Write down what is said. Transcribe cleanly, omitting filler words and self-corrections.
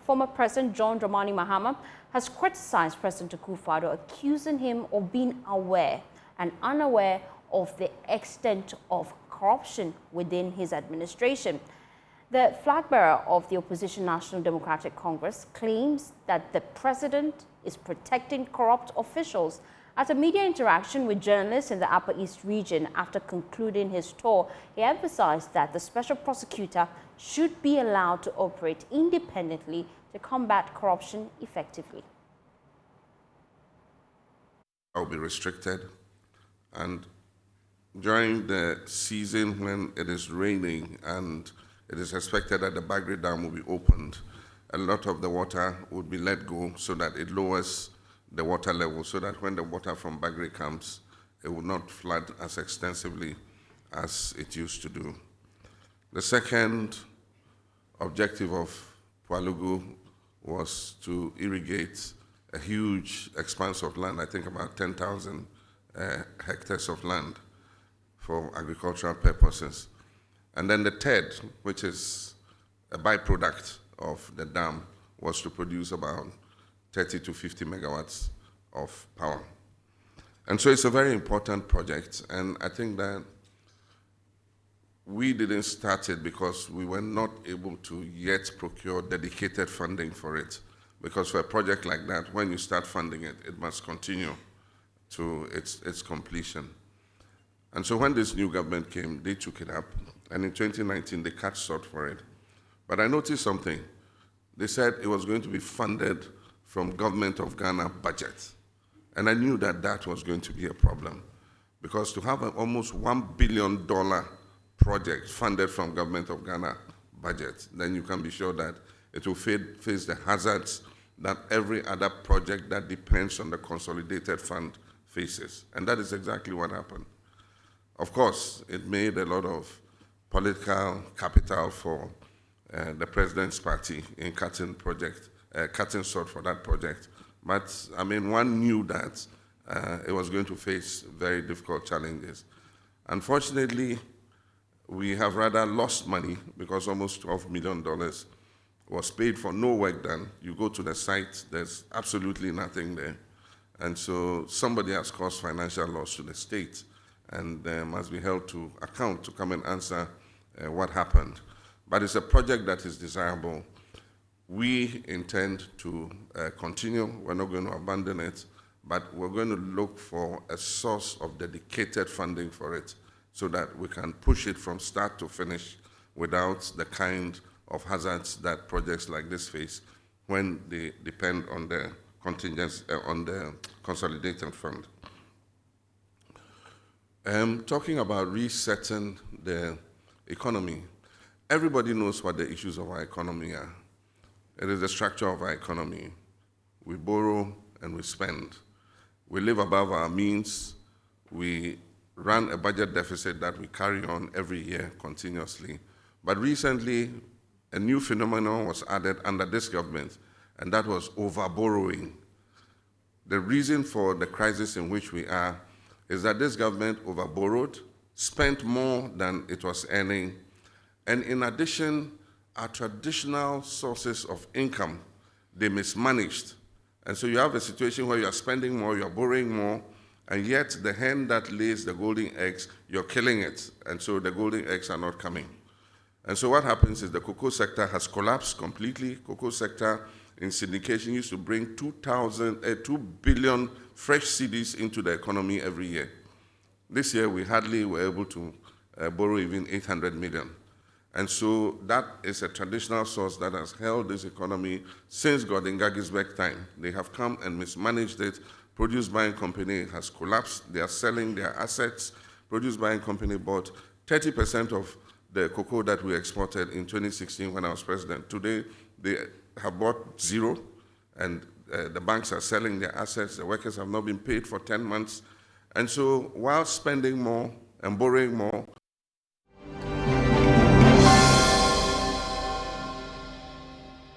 former President John Dramani Mahama has criticized President Akufo-Addo, accusing him of being aware and unaware of the extent of corruption within his administration. The flag bearer of the opposition National Democratic Congress claims that the president is protecting corrupt officials. At a media interaction with journalists in the Upper East region after concluding his tour, he emphasized that the special prosecutor should be allowed to operate independently to combat corruption effectively. I'll be restricted, and during the season when it is raining and it is expected that the Bagre Dam will be opened, a lot of the water would be let go so that it lowers the water level, so that when the water from Bagre comes, it will not flood as extensively as it used to do. The second objective of Pualugu was to irrigate a huge expanse of land, I think about 10,000 hectares of land for agricultural purposes. And then the third, which is a byproduct of the dam, was to produce about 30 to 50 megawatts of power. And so it's a very important project, and I think that we didn't start it because we were not able to yet procure dedicated funding for it. Because for a project like that, when you start funding it, it must continue to its completion. And so when this new government came, they took it up, and in 2019, they cut short for it. But I noticed something. They said it was going to be funded from Government of Ghana budget. And I knew that that was going to be a problem, because to have an almost $1 billion project funded from Government of Ghana budget, then you can be sure that it will face the hazards that every other project that depends on the consolidated fund faces. And that is exactly what happened. Of course, it made a lot of political capital for the president's party in cutting short for that project. But, I mean, one knew that it was going to face very difficult challenges. Unfortunately, we have rather lost money because almost $12 million was paid for no work done. You go to the site, there's absolutely nothing there. And so somebody has caused financial loss to the state, and must be held to account to come and answer what happened. But it's a project that is desirable. We intend to continue. We're not going to abandon it, but we're going to look for a source of dedicated funding for it so that we can push it from start to finish without the kind of hazards that projects like this face when they depend on the contingents, on the consolidated fund. Talking about resetting the economy, everybody knows what the issues of our economy are. It is the structure of our economy. We borrow and we spend. We live above our means. We run a budget deficit that we carry on every year continuously. But recently, a new phenomenon was added under this government, and that was overborrowing. The reason for the crisis in which we are is that this government overborrowed, spent more than it was earning, and in addition, our traditional sources of income, they mismanaged. And so you have a situation where you are spending more, you are borrowing more, and yet the hen that lays the golden eggs, you're killing it, and so the golden eggs are not coming. And so what happens is the cocoa sector has collapsed completely. Cocoa sector in syndication used to bring 2 billion fresh cedis into the economy every year. This year, we hardly were able to borrow even 800 million. And so that is a traditional source that has held this economy since Gordon Gisberg's time. They have come and mismanaged it. Produce Buying Company has collapsed. They are selling their assets. Produce Buying Company bought 30% of the cocoa that we exported in 2016 when I was president. Today, they have bought zero, and the banks are selling their assets. The workers have not been paid for 10 months. And so while spending more and borrowing more,